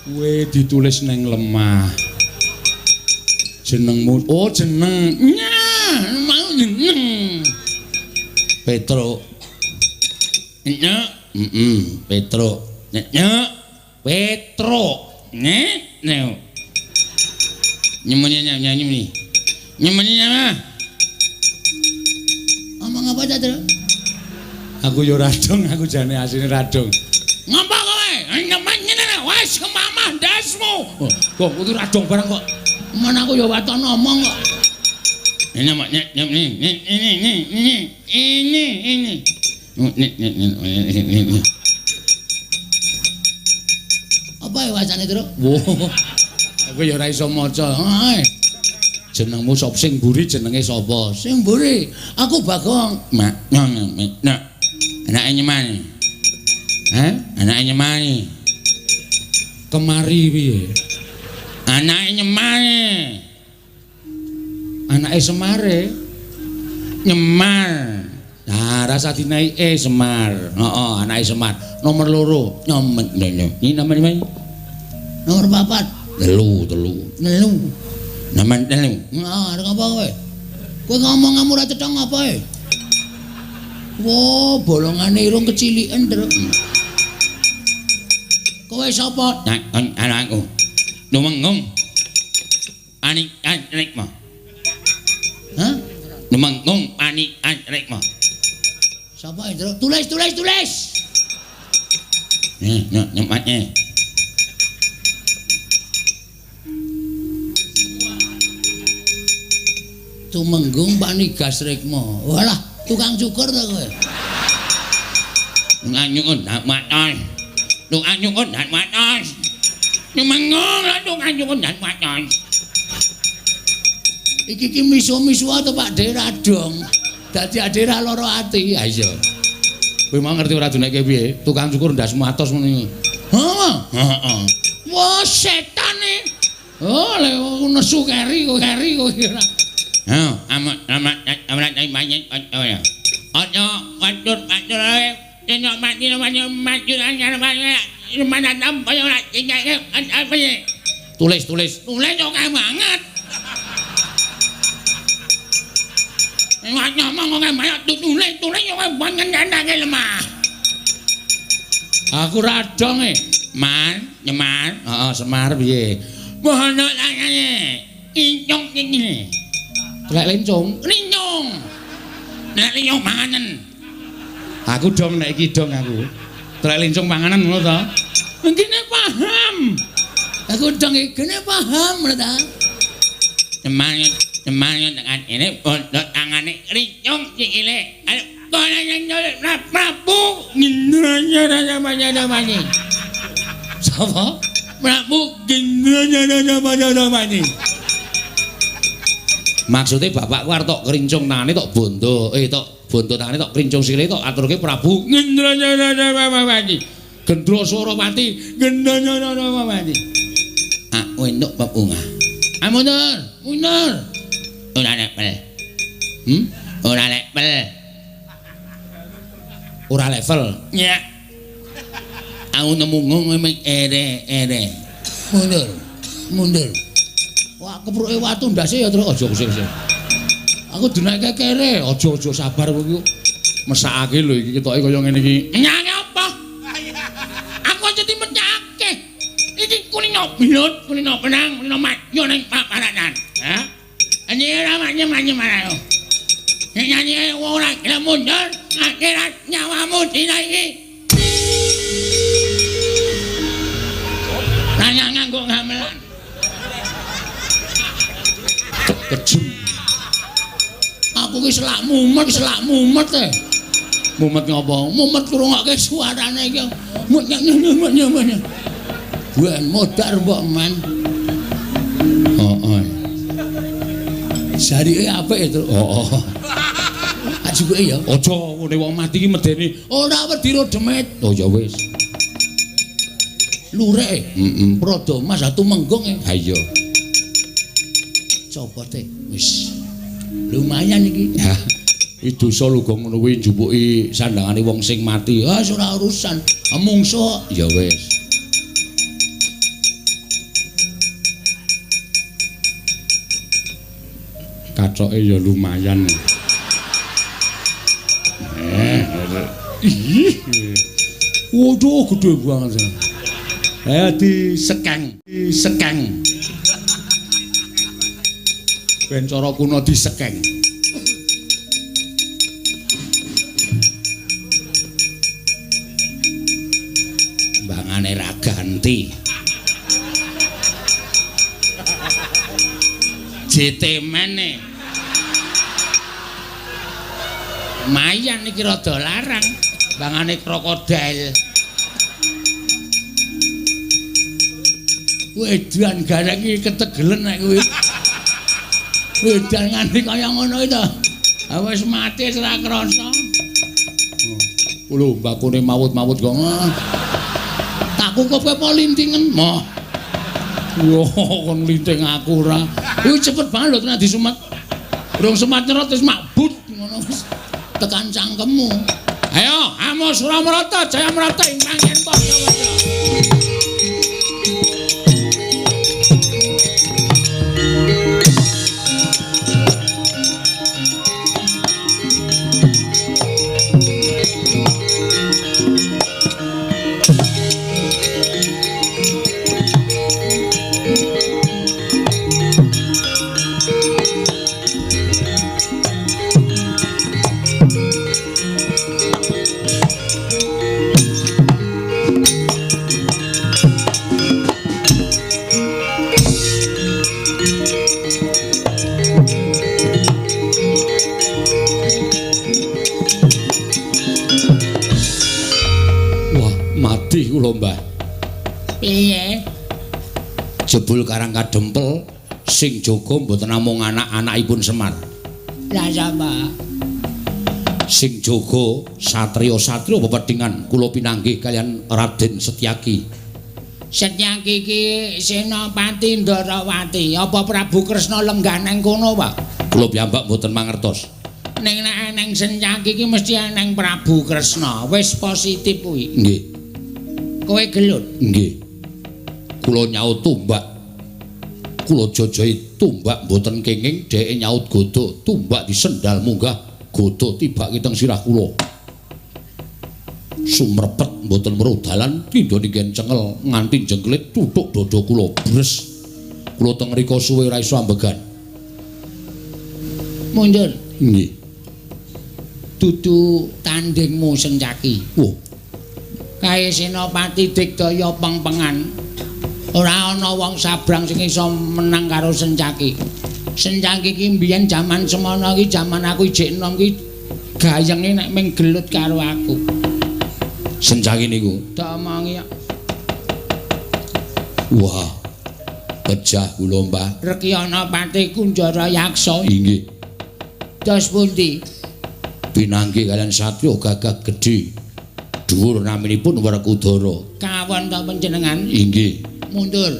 Kowe ditulis neng lemah. Jenengmu. Oh, jeneng. Mau jeneng. Petro. Petro. Petro. Nyanyi. Ngomong apa aja, Tru? Aku yo radong, aku jane asine radong. Ngapa kowe? Nyemeng wis kemamah ndasmu. Kok kudu radong barang kok. Men aku yo waton ngomong kok. Ini. Apa ya wacane, Tru? Aku ya ora iso maca. Jenengmu sop sing mburi jenenge sapa? Sing mburi. Aku Bagong. Nah. Anake nyemani. Anake nyemani. Kemari piye? Anake nyemani. Anake Semare. Nyemar. Nah, rasa dinai Semar. Heeh, anake Semar. Nomor 2. Nyomet. Ini namanya. Nomor 4. Telu. Naman telu. Nah, arep apa kowe? Kowe ngomong kamu ora cetha apa e? Wo, bolongane irung keciliken, Truk. Kowe sapa? Anakku. Lumenggung. Anik mah. Hah? Lumenggung anik mah. Sapa itu? Tulis. Nyempatnya. Tumenggung Panigas Rikma. Walah, tukang cukur ta kowe. Nganyukun dak matos. Tukang dak matos. Tumenggung lah tukang cukur dak matos. Iki misu-misu to Pak De radong. Dadi ade ra lara ati. Ha iya. Kowe mau ngerti ora duneke piye? Tukang cukur ndas matos ngono iki. Heeh. Wah, setane. Oh, le nesu keri kok ora. Amat banyak ya. Ojo wadur ae. Nek mati maju mana tam koyo ora apa ya. Tulis kok banget. Ngomong kok banyak tulis yo banget ndake lemah. Aku radong Nyemar. Heeh, Semar piye? Mohon tangane. Inyong ini. Lek lencung, linyong. Nek linyong panganan. Aku dong nek iki dong aku. Lek lencung panganan ngono to. Ngene paham. Aku dong iki paham lho ta. Semangat dengan ini pondok tangane linyong cikile. Ayo kono Prabu namanya. Sapa? Prabu namanya. Maksudnya bapakku arep tok krincung tangane tok bondo, tok bondo tangane tok krincung sikile tok aturke Prabu Ngendranyanamawati. Gendra Suropati, Ngendranyanamawati. Ah, entuk pepunga. Ah mundur. Ora level. Ora level. Ora level. Ya. Aku nemu ngomong ere. Mundur. Wah, kepruke watu ndase ya terus aja kusik-kusik. Aku dinake kere, aja sabar kowe iki. Mesakake lho iki ketoke kaya ngene iki. Nyang apa? Aku aja dimecake. Iki kulino blut, kulino benang, kulino mayo ning paparanan. Ha? Anyira manye marayo. Nek nyanyi ora gelem mundur, akhirat nyawamu dina iki. Nanya nganggo gamelan. Kejem. Aku ki selak mumet teh. Mumet ngopo? Mumet ngrungokke suarane iki. Mumet. Buan modar mbok man. Heeh. Jarike apik to. Heeh. Ajuke ya. Aja ngene wong mati ki medeni. Ora wedi ro demit. Oh ya wis. Lureke. Prada Mas atu menggong. Ha iya. Copote wis lumayan iki ya dosa luga ngono kuwi njupuki sandangane wong sing mati ora urusan mungsuh ya wis kacoke ya lumayan waduh gede banget disekeng ben cara kuno disekeng. Mbangane ra ganti. JT meneh. Mayan iki rada larang. Mbangane krokodil. Wedan gareng iki ketegelen nek kuwi. Wedan nganti kaya ngono iki to. Ha wis mati ora krasa. Lho, mbakune mawut-mawut kok. Takku kok kowe lintingen. Moh. Yo kon linting aku ora. Kuwi cepet banget lho tenan disumet. Durung semat nyerot wis makbut ngono wis tekan cangkemmu. Ayo, Amo Suramarata, Jaya Marata ingkang yen padha wae. Kula Mbah. Piye? Jebul Karang Kadempel sing jaga mboten namung anak-anakipun Semar. Lah sapa? Sing jaga satriya-satriya pepedhingan kula pinanggih kalian Raden Setyaki. Setyaki iki Senopati Ndarawati, apa Prabu Kresna lenggah nang kono, Pak? Kula piyambak mboten mangertos. Ning nek nang Setyaki iki mesti nang Prabu Kresna. Wis positif kuwi. Nggih. Kowe gelut? Nggih. Kula nyaut tumbak. Kula jajahi tumbak mboten kenging, dheke nyaut godho, tumbak disendal munggah, godho tibake teng sirah kula. Sumrepet mboten weruh dalan, pindha ninggen cengel nganti jengklit tutuk dada kula bres. Kula teng mriko suwe ora iso ambegan. Mundur. Nggih. Dudu tandingmu Sencaki. Oh. Kae Senopati Digdaya peng-pengan. Ora ana wong sabrang sing iso menang karo Sencaki. Sencaki ki mbiyen jaman semono iki jaman aku ijek enom ki gayenge nek ming gelut karo aku. Sencaki niku. Damangi. Wah. Pejah kula, Mbah. Rekyana Pati Kunjara Yaksa. Inggih. Dos pundi? Pinanggi kalian satya gagah gedhe. Dhuwur naminipun Werkudara. Kawon ta panjenengan? Inggih. Mundur.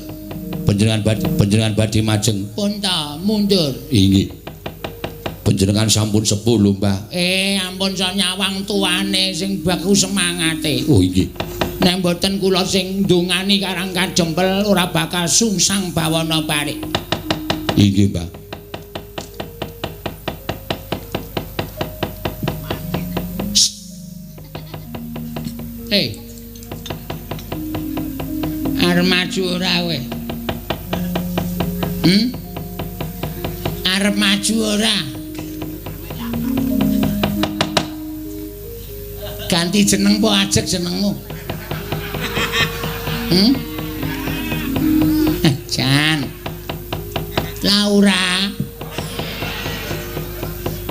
Panjenengan badhe majeng. Pun ta, mundur. Inggih. Panjenengan sampun sepuh lho, Mbah. Ampun so nyawang tuane sing baku semangate. Oh, inggih. Nek mboten kula sing ndongani Karang Kadempel ora bakal sungsang bawana parik. Inggih, Mbah. Arep maju ora kowe? Arep maju ora? Ganti jeneng po ajek jenengmu. Jan. Laura.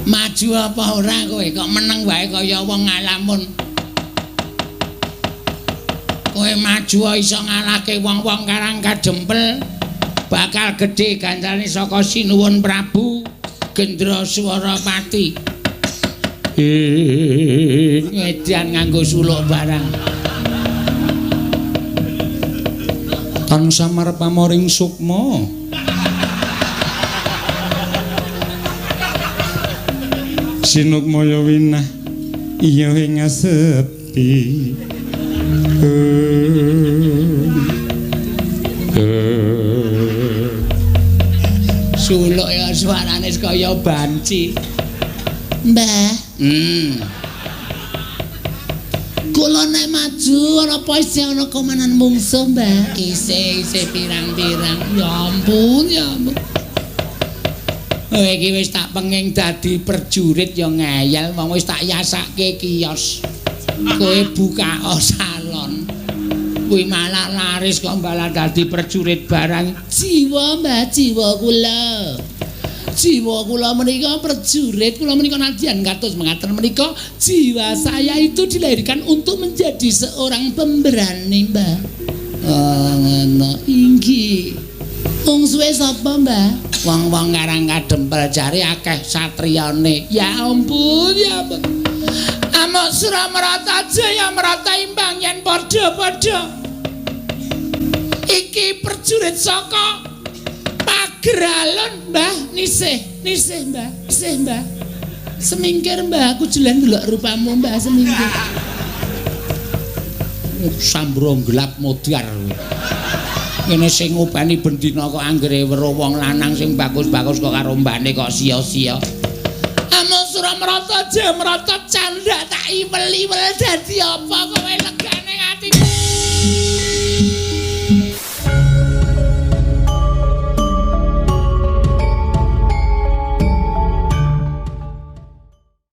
Maju apa ora kowe? Kok meneng wae kaya wong ngalamun. Kowe maju iso ngalahke wong-wong Karang Kadempel. Bakal gedhe gancane saka Sinuwun Prabu Gendra Swarapati. Ngedian nganggo suluk barang. Tansah marep pamoring sukma. Sinukmaya winah iya ing sepi. Suluk ya suarane kaya banci. Mbah. Kula nek maju ora apa isih ana komanan mungsuh, Mbah. Isih pirang-pirang. Ya ampun, ya ampun. Kowe iki wis tak penging dadi perjurit ya ngeyel, wong wis tak yasake kios. Kowe buka salon. Kuwi malah laris kok malah dadi perjurit barang. Jiwa, Mbah, jiwa kula. Jiwa kula menika prajurit, kula menika nadyan kados mengaten menika jiwa saya itu dilahirkan untuk menjadi seorang pemberani, Mbah. Ngono inggih. Wong suwe sapa, Mbah? Wong-wong Karang Kadempel jare akeh satriyane. Ya ampun, ya ampun. Amuk Suramarata Jaya merata imbang yen padha-padha. Iki prajurit saka Pageralon, Mbah. Nisih, Mbah. Nisih, Mbah. Semingkir, Mbah, aku jelen ndelok rupamu, Mbah, semingkir. Sambrong gelap modar. Kene sing ngopeni bendina kok anggere weruh wong lanang sing bagus-bagus kok karo mbane kok sia-sia. Amuk Suramarata Jaya merata candak tak iwel-iwel dadi apa kowe